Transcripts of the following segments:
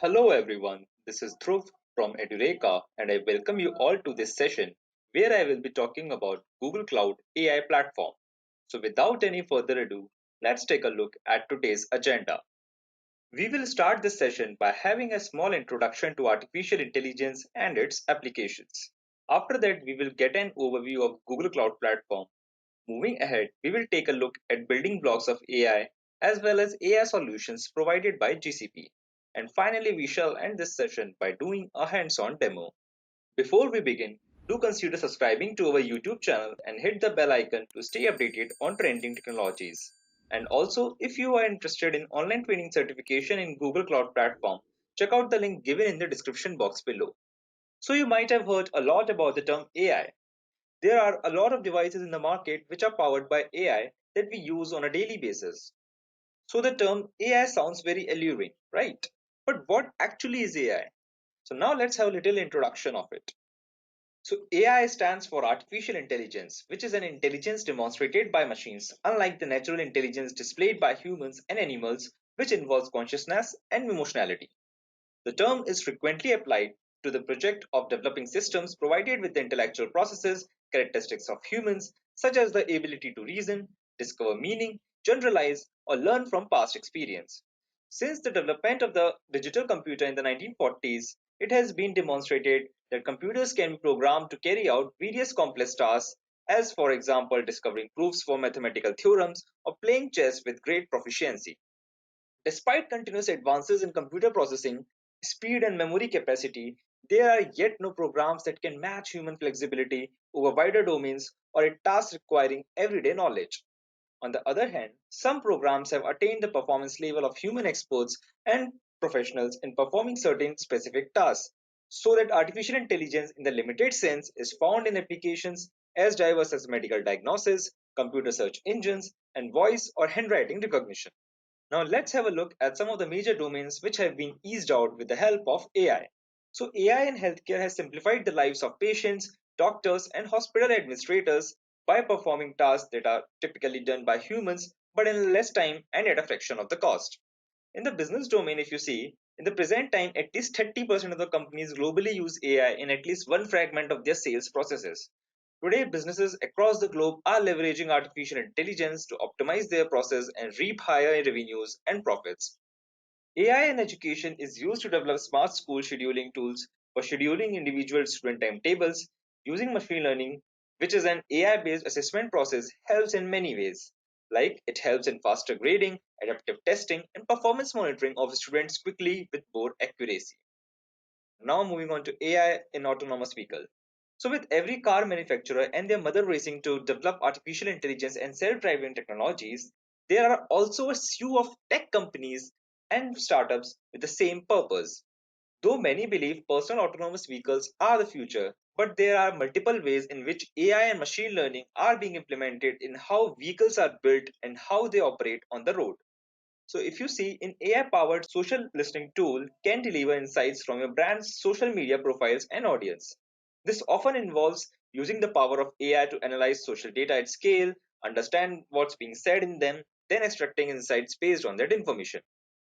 Hello everyone, this is Dhruv from Edureka and I welcome you all to this session where I will be talking about Google Cloud AI platform. So without any further ado, let's take a look at today's agenda. We will start this session by having a small introduction to artificial intelligence and its applications. After that, we will get an overview of Google Cloud platform. Moving ahead, we will take a look at building blocks of AI as well as AI solutions provided by GCP. And finally, we shall end this session by doing a hands-on demo. Before we begin, do consider subscribing to our YouTube channel and hit the bell icon to stay updated on trending technologies. And also, if you are interested in online training certification in Google Cloud Platform, check out the link given in the description box below. So you might have heard a lot about the term AI. There are a lot of devices in the market which are powered by AI that we use on a daily basis. So the term AI sounds very alluring, right? But what actually is AI? So now let's have a little introduction of it. So AI stands for artificial intelligence, which is an intelligence demonstrated by machines, unlike the natural intelligence displayed by humans and animals, which involves consciousness and emotionality. The term is frequently applied to the project of developing systems provided with the intellectual processes characteristics of humans, such as the ability to reason, discover meaning, generalize, or learn from past experience. Since the development of the digital computer in the 1940s, it has been demonstrated that computers can be programmed to carry out various complex tasks, as for example discovering proofs for mathematical theorems or playing chess with great proficiency. Despite continuous advances in computer processing, speed and memory capacity, there are yet no programs that can match human flexibility over wider domains or a task requiring everyday knowledge. On the other hand, some programs have attained the performance level of human experts and professionals in performing certain specific tasks, so that artificial intelligence in the limited sense is found in applications as diverse as medical diagnosis, computer search engines, and voice or handwriting recognition. Now let's have a look at some of the major domains which have been eased out with the help of AI. So AI in healthcare has simplified the lives of patients, doctors and hospital administrators by performing tasks that are typically done by humans but in less time and at a fraction of the cost. In the business domain, if you see, in the present time, at least 30% of the companies globally use AI in at least one fragment of their sales processes. Today, businesses across the globe are leveraging artificial intelligence to optimize their process and reap higher revenues and profits. AI in education is used to develop smart school scheduling tools for scheduling individual student timetables. Using machine learning, which is an AI-based assessment process, helps in many ways. Like it helps in faster grading, adaptive testing, and performance monitoring of students quickly with more accuracy. Now moving on to AI in autonomous vehicle. So with every car manufacturer and their mother racing to develop artificial intelligence and self-driving technologies, there are also a slew of tech companies and startups with the same purpose. Though many believe personal autonomous vehicles are the future, but there are multiple ways in which AI and machine learning are being implemented in how vehicles are built and how they operate on the road. So if you see, an AI-powered social listening tool can deliver insights from your brand's social media profiles and audience. This often involves using the power of AI to analyze social data at scale, understand what's being said in them, then extracting insights based on that information.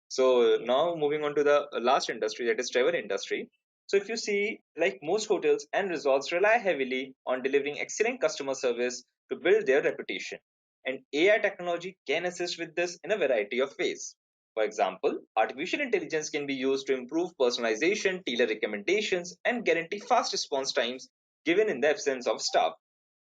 So now moving on to the last industry, that is travel industry. So if you see, like most hotels and resorts rely heavily on delivering excellent customer service to build their reputation. And AI technology can assist with this in a variety of ways. For example, artificial intelligence can be used to improve personalization, tailor recommendations, and guarantee fast response times given in the absence of staff.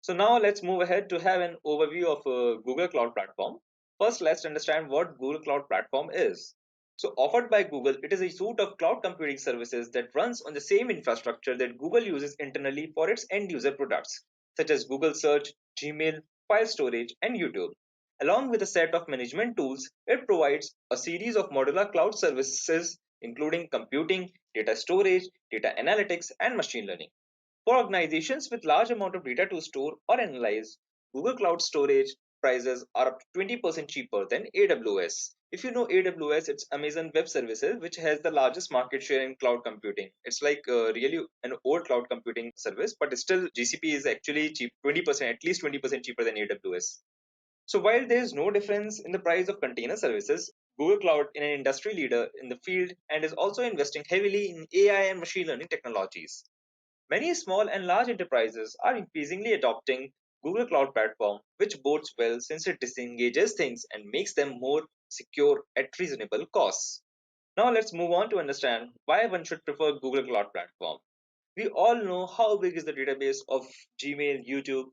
So now let's move ahead to have an overview of Google Cloud Platform. First, let's understand what Google Cloud Platform is. So offered by Google, it is a suite of cloud computing services that runs on the same infrastructure that Google uses internally for its end user products, such as Google Search, Gmail, file storage, and YouTube. Along with a set of management tools, it provides a series of modular cloud services including computing, data storage, data analytics, and machine learning. For organizations with large amount of data to store or analyze, Google Cloud Storage prices are up to 20% cheaper than AWS. If you know AWS, it's Amazon Web Services, which has the largest market share in cloud computing. It's like really an old cloud computing service, but still GCP is actually cheap, 20%, at least 20% cheaper than AWS. So while there is no difference in the price of container services, Google Cloud is an industry leader in the field and is also investing heavily in AI and machine learning technologies. Many small and large enterprises are increasingly adopting Google Cloud Platform, which bodes well since it disengages things and makes them more secure at reasonable costs. Now let's move on to understand why one should prefer Google Cloud Platform. We all know how big is the database of Gmail, YouTube,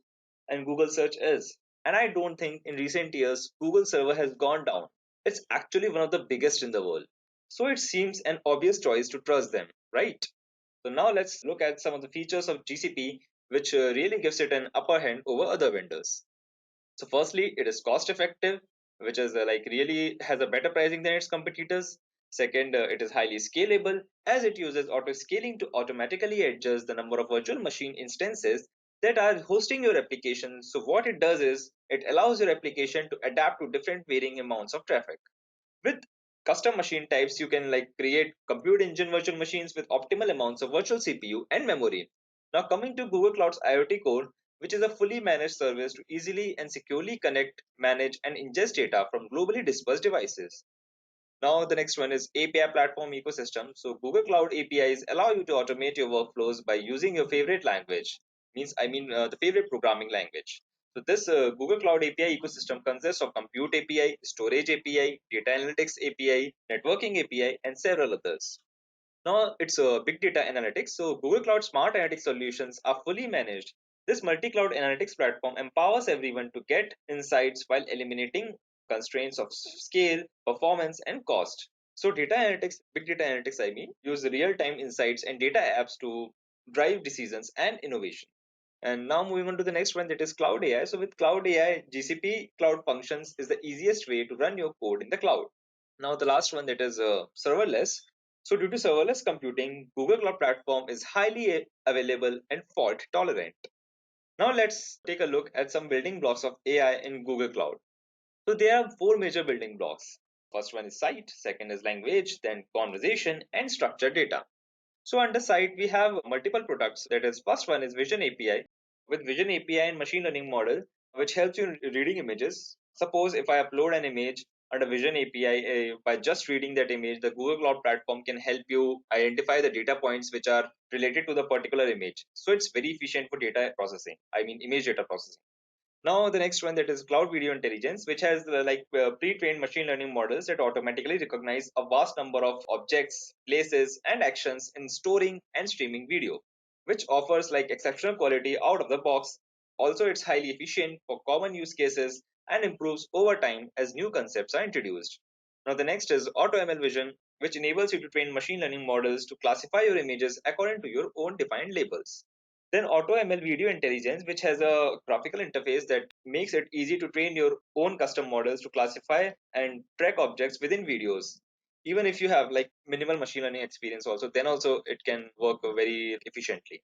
and Google Search is. And I don't think in recent years Google server has gone down. It's actually one of the biggest in the world. So it seems an obvious choice to trust them, right? So now let's look at some of the features of GCP which really gives it an upper hand over other vendors. So firstly, it is cost effective, which is like really has a better pricing than its competitors. Second, it is highly scalable as it uses auto scaling to automatically adjust the number of virtual machine instances that are hosting your application. So what it does is it allows your application to adapt to different varying amounts of traffic. With custom machine types, you can like create compute engine virtual machines with optimal amounts of virtual CPU and memory. Now coming to Google Cloud's IoT Core, which is a fully managed service to easily and securely connect, manage, and ingest data from globally dispersed devices. Now the next one is API platform ecosystem. So Google Cloud APIs allow you to automate your workflows by using your favorite language. The favorite programming language. So this Google Cloud API ecosystem consists of compute API, storage API, data analytics API, networking API, and several others. Now it's big data analytics. So Google Cloud Smart Analytics solutions are fully managed. This multi-cloud analytics platform empowers everyone to get insights while eliminating constraints of scale, performance, and cost. So data analytics, big data analytics, use real-time insights and data apps to drive decisions and innovation. And now moving on to the next one, that is Cloud AI. So with Cloud AI, GCP Cloud Functions is the easiest way to run your code in the cloud. Now the last one, that is serverless. So due to serverless computing, Google Cloud Platform is highly available and fault tolerant. Now let's take a look at some building blocks of AI in Google Cloud. So there are four major building blocks. First one is site, second is language, then conversation, and structured data. So under site, we have multiple products. That is, first one is Vision API. With Vision API and machine learning model, which helps you in reading images. Suppose if I upload an image under Vision API, by just reading that image, the Google Cloud Platform can help you identify the data points which are related to the particular image. So it's very efficient for data processing. Image data processing. Now the next one, that is Cloud Video Intelligence, which has pre-trained machine learning models that automatically recognize a vast number of objects, places, and actions in storing and streaming video, which offers like exceptional quality out of the box. Also, it's highly efficient for common use cases and improves over time as new concepts are introduced. Now the next is AutoML Vision, which enables you to train machine learning models to classify your images according to your own defined labels. Then AutoML Video Intelligence, which has a graphical interface that makes it easy to train your own custom models to classify and track objects within videos. Even if you have like minimal machine learning experience also, then also it can work very efficiently.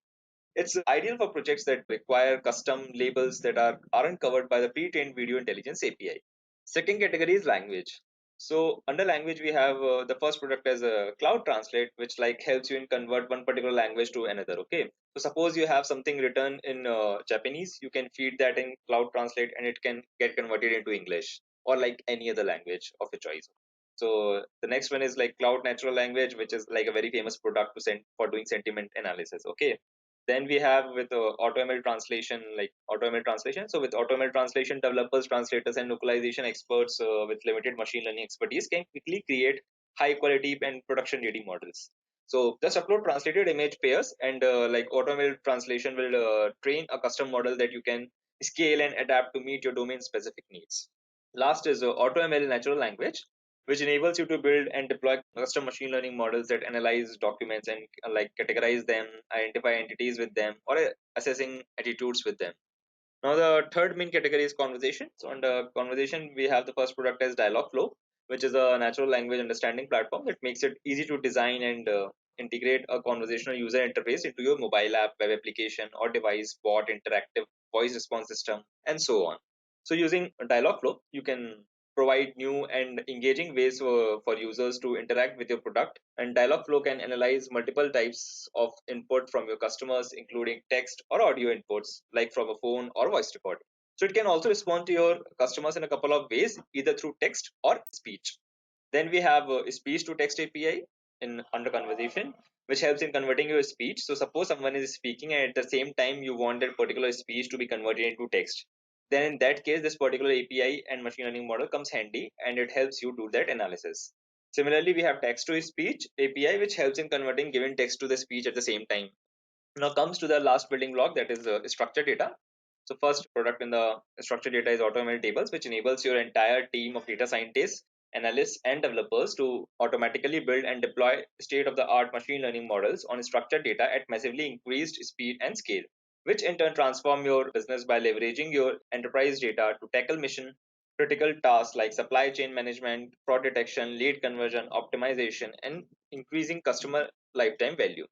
It's ideal for projects that require custom labels that aren't covered by the pre-trained video intelligence API. Second category is language. So under language, we have the first product as a Cloud Translate, which like helps you in convert one particular language to another. Okay. So suppose you have something written in Japanese, you can feed that in Cloud Translate and it can get converted into English or like any other language of your choice. So the next one is like Cloud Natural Language, which is like a very famous product to send for doing sentiment analysis. Okay. Then we have with AutoML translation, like AutoML translation. So with AutoML translation, developers, translators, and localization experts with limited machine learning expertise can quickly create high quality and production ready models. So just upload translated image pairs, and like AutoML translation will train a custom model that you can scale and adapt to meet your domain specific needs. Last is AutoML natural language, which enables you to build and deploy custom machine learning models that analyze documents and like categorize them, identify entities with them, or assessing attitudes with them. Now the third main category is conversation. So under conversation, we have the first product as Dialogflow, which is a natural language understanding platform that makes it easy to design and integrate a conversational user interface into your mobile app, web application, or device, bot, interactive voice response system, and so on. So using Dialogflow, you can provide new and engaging ways for users to interact with your product. And Dialogflow can analyze multiple types of input from your customers, including text or audio inputs, like from a phone or voice recording. So it can also respond to your customers in a couple of ways, either through text or speech. Then we have speech to text API in under conversation, which helps in converting your speech. So suppose someone is speaking and at the same time you want that particular speech to be converted into text. Then in that case, this particular API and machine learning model comes handy and it helps you do that analysis. Similarly, we have text to speech API, which helps in converting given text to the speech at the same time. Now comes to the last building block, that is structured data. So first product in the structured data is AutoML tables, which enables your entire team of data scientists, analysts, and developers to automatically build and deploy state-of-the-art machine learning models on structured data at massively increased speed and scale, which in turn transform your business by leveraging your enterprise data to tackle mission critical tasks like supply chain management, fraud detection, lead conversion, optimization, and increasing customer lifetime value.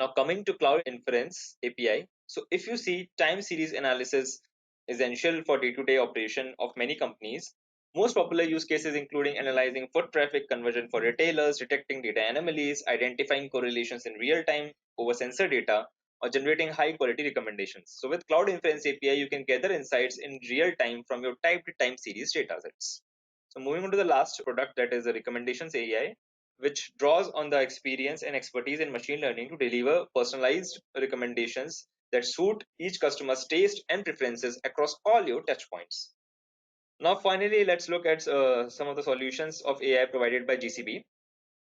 Now coming to cloud inference API. So if you see, time series analysis is essential for day-to-day operation of many companies. Most popular use cases including analyzing foot traffic conversion for retailers, detecting data anomalies, identifying correlations in real time over sensor data, or generating high quality recommendations. So with cloud inference API, you can gather insights in real time from your typed time series datasets. So moving on to the last product, that is the recommendations AI, which draws on the experience and expertise in machine learning to deliver personalized recommendations that suit each customer's taste and preferences across all your touchpoints. Now, finally, let's look at some of the solutions of AI provided by GCP.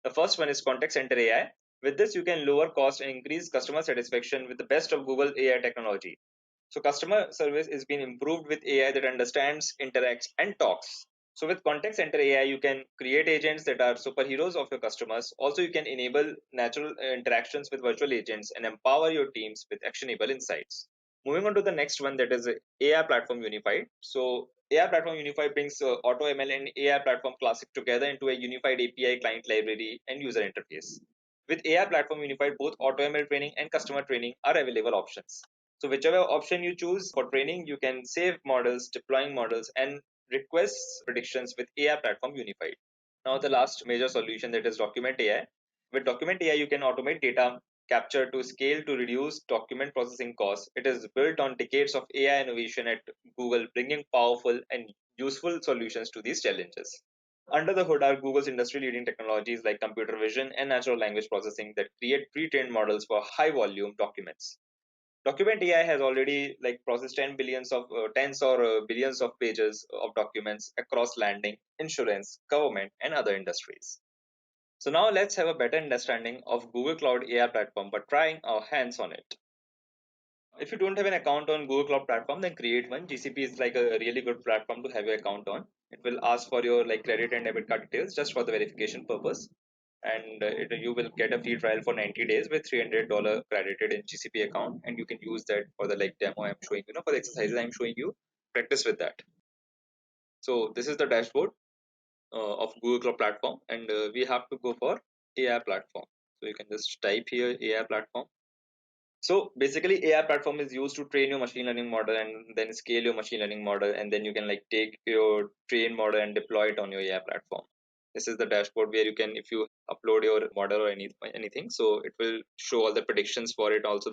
The first one is Contact Center AI. With this, you can lower cost and increase customer satisfaction with the best of Google AI technology. So customer service is being improved with AI that understands, interacts, and talks. So with contact center AI, you can create agents that are superheroes of your customers. Also, you can enable natural interactions with virtual agents and empower your teams with actionable insights. Moving on to the next one, that is AI Platform Unified. So AI Platform Unified brings AutoML and AI Platform Classic together into a unified API client library and user interface. With AI Platform Unified, both AutoML training and customer training are available options. So whichever option you choose for training, you can save models, deploying models, and request predictions with AI Platform Unified. Now the last major solution, that is Document AI. With Document AI, you can automate data capture to scale to reduce document processing costs. It is built on decades of AI innovation at Google, bringing powerful and useful solutions to these challenges. Under the hood are Google's industry-leading technologies like computer vision and natural language processing that create pre-trained models for high-volume documents. Document AI has already like processed 10 billions of tens or billions of pages of documents across landing, insurance, government, and other industries. So now let's have a better understanding of Google Cloud AI platform by trying our hands on it. If you don't have an account on Google Cloud Platform, then create one. GCP is like a really good platform to have your account on. It will ask for your like credit and debit card details just for the verification purpose, and you will get a free trial for 90 days with $300 credited in GCP account, and you can use that for the like demo I'm showing you, for the exercises I'm showing you. Practice with that. So this is the dashboard of Google Cloud Platform, and we have to go for AI platform. So you can just type here AI platform. So basically, AI platform is used to train your machine learning model and then scale your machine learning model, and then you can like take your train model and deploy it on your AI platform. This is the dashboard where you can, if you upload your model or anything, so it will show all the predictions for it. Also,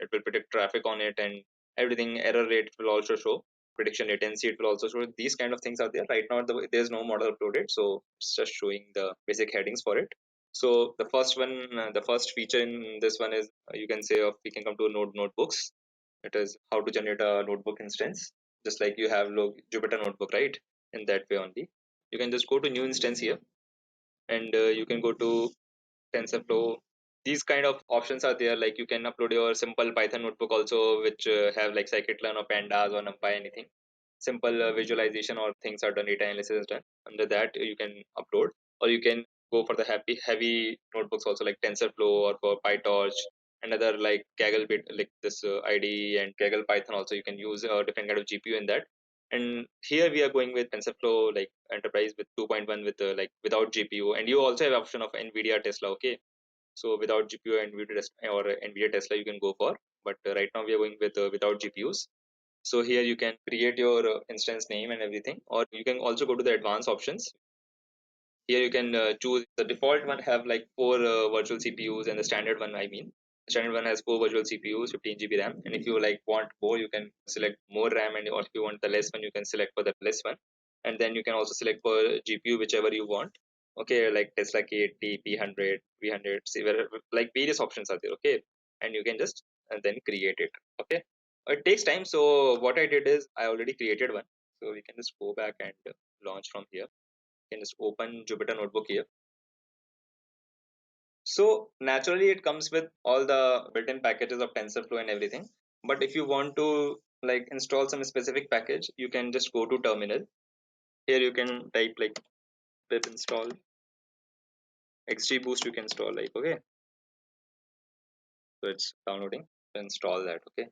it will predict traffic on it and everything. Error rate will also show. Prediction latency, it will also show. These kind of things are there. Right now, there's no model uploaded, so it's just showing the basic headings for it. So the first one, the first feature in this one is you can say we can come to notebooks. It is how to generate a notebook instance, just like you have Jupyter notebook, right? In that way only. You can just go to new instance here, and you can go to TensorFlow. These kind of options are there. Like you can upload your simple Python notebook also, which have like scikit-learn or pandas or numpy, anything. Simple visualization or things are done, data analysis is done. Under that you can upload, or you can go for the heavy notebooks also, like TensorFlow or for PyTorch and other like Kaggle bit, like this IDE and Kaggle Python also. You can use a different kind of GPU in that. And here we are going with TensorFlow like enterprise with 2.1 with like without GPU, and you also have option of NVIDIA Tesla. Okay, so without GPU and NVIDIA Tesla you can go for, but right now we are going with without GPUs. So here you can create your instance name and everything, or you can also go to the advanced options. Here you can choose the default one have like 4 virtual CPUs, and the standard one, the standard one has 4 virtual CPUs, 15 GB RAM. And if you like want more, you can select more RAM, and or if you want the less one, you can select for the less one. And then you can also select for GPU whichever you want. Okay, like Tesla K80, P100, V100, see where like various options are there. Okay, and you can just and then create it. Okay, it takes time. So what I did is I already created one. So we can just go back and launch from here. You can just open Jupyter Notebook here. So naturally it comes with all the built-in packages of TensorFlow and everything. But if you want to like install some specific package, you can just go to terminal. Here you can type like pip install XGBoost. You can install like, okay. So it's downloading. Install that. Okay.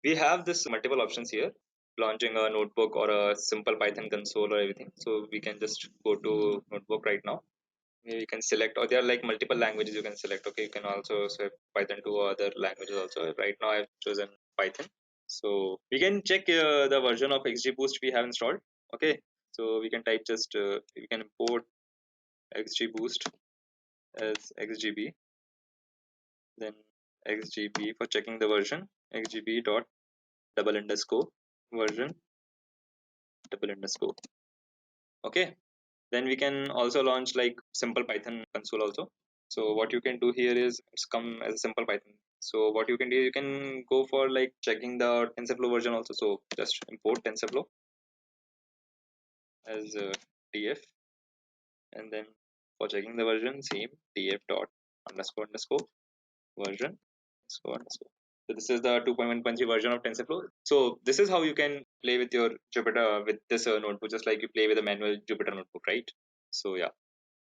We have this multiple options here, launching a notebook or a simple Python console or everything. So we can just go to notebook right now. You can select, or there are like multiple languages you can select. Okay, you can also select Python to other languages also. Right now I've chosen Python. So we can check the version of XGBoost we have installed. Okay, so we can type just we can import XGBoost as XGB, then XGB for checking the version, XGB dot double underscore version double underscore. Okay, then we can also launch like simple Python console also. So what you can do here is it's come as a simple Python. So what you can do, you can go for like checking the TensorFlow version also. So just import TensorFlow as tf, and then for checking the version, same tf dot underscore underscore version underscore underscore. So this is the 2.1.3 version of TensorFlow. So this is how you can play with your Jupyter with this notebook, just like you play with a manual Jupyter notebook, right? So yeah.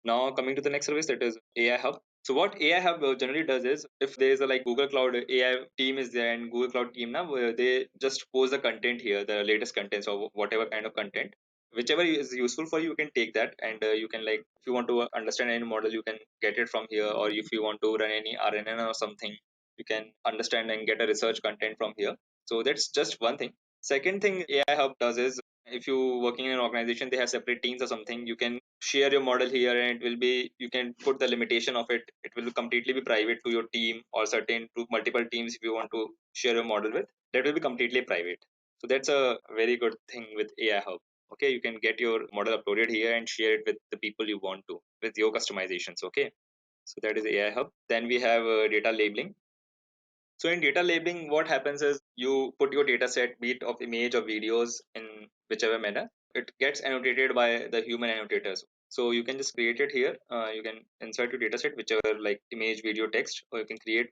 Now coming to the next service, that is AI Hub. So what AI Hub generally does is, if there is a like Google Cloud AI team is there, and Google Cloud team now they just post the content here, the latest contents or whatever kind of content, whichever is useful for you, you can take that, and you can like if you want to understand any model, you can get it from here, or if you want to run any RNN or something, you can understand and get a research content from here. So that's just one thing. Second thing AI Hub does is, if you working in an organization, they have separate teams or something, you can share your model here, and it will be, you can put the limitation of it, it will completely be private to your team or certain to multiple teams. If you want to share your model with, that will be completely private. So that's a very good thing with AI Hub. Okay, you can get your model uploaded here and share it with the people you want to with your customizations. Okay, so that is AI Hub. Then we have data labeling. So in data labeling, what happens is you put your data set, be it of image or videos, in whichever manner. It gets annotated by the human annotators. So you can just create it here. You can insert your data set, whichever like image, video, text, or you can create,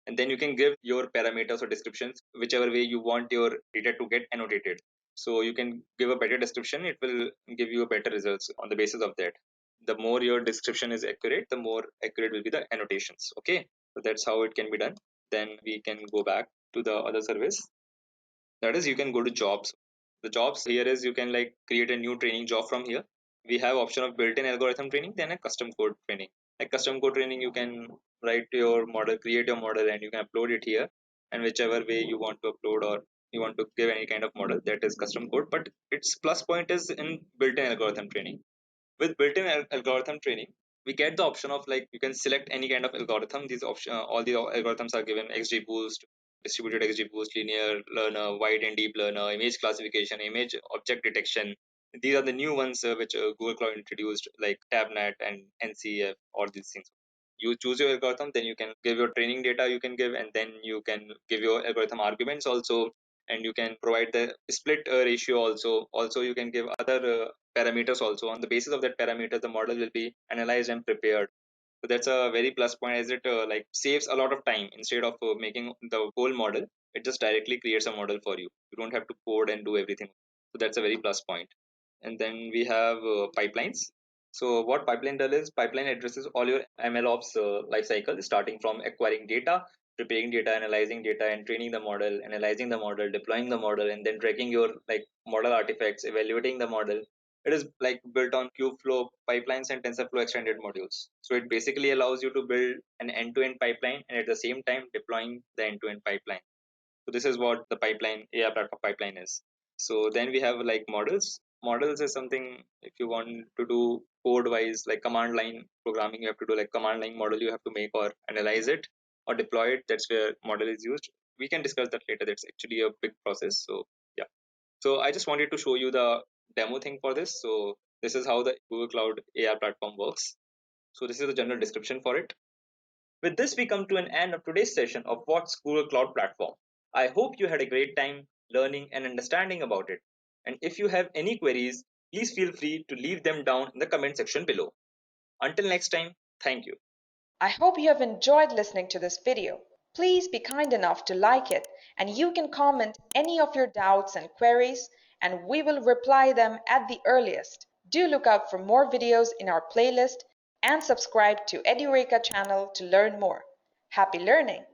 and then you can give your parameters or descriptions, whichever way you want your data to get annotated. So you can give a better description, it will give you a better results on the basis of that. The more your description is accurate, the more accurate will be the annotations. Okay, so that's how it can be done. Then we can go back to the other service, that is you can go to jobs. The jobs here is you can like create a new training job from here. We have option of built-in algorithm training, then a custom code training. Like custom code training, you can write your model, create your model, and you can upload it here, and whichever way you want to upload, or you want to give any kind of model, that is custom code. But its plus point is in built-in algorithm training. With built-in algorithm training, we get the option of like you can select any kind of algorithm. These option all the algorithms are given: XGBoost, distributed XGBoost, linear learner, wide and deep learner, image classification, image object detection. These are the new ones which Google Cloud introduced, like tabnet and ncf, all these things. You choose your algorithm, then you can give your training data, you can give, and then you can give your algorithm arguments also, and you can provide the split ratio also you can give other parameters also. On the basis of that parameter, the model will be analyzed and prepared. So that's a very plus point, as it like saves a lot of time. Instead of making the whole model, it just directly creates a model for you. You don't have to code and do everything. So that's a very plus point. And then we have pipelines. So what pipeline does is, pipeline addresses all your MLOps life cycle, starting from acquiring data, preparing data, analyzing data, and training the model, analyzing the model, deploying the model, and then tracking your like model artifacts, evaluating the model. It is like built on Kubeflow pipelines and TensorFlow extended modules. So it basically allows you to build an end-to-end pipeline, and at the same time deploying the end-to-end pipeline. So this is what the pipeline, AI platform pipeline is. So then we have like models. Models is something, if you want to do code wise, like command line programming, you have to do like command line model you have to make, or analyze it or deploy it. That's where model is used. We can discuss that later. That's actually a big process. So yeah. So I just wanted to show you the demo thing for this. So This is how the Google Cloud AI platform works. So this is the general description for it. With this, we come to an end of today's session of What's Google Cloud Platform. I hope you had a great time learning and understanding about it. And if you have any queries, please feel free to leave them down in the comment section below. Until next time, thank you. I hope you have enjoyed listening to this video. Please be kind enough to like it, and you can comment any of your doubts and queries, and we will reply them at the earliest. Do look out for more videos in our playlist and subscribe to Edureka channel to learn more. Happy learning!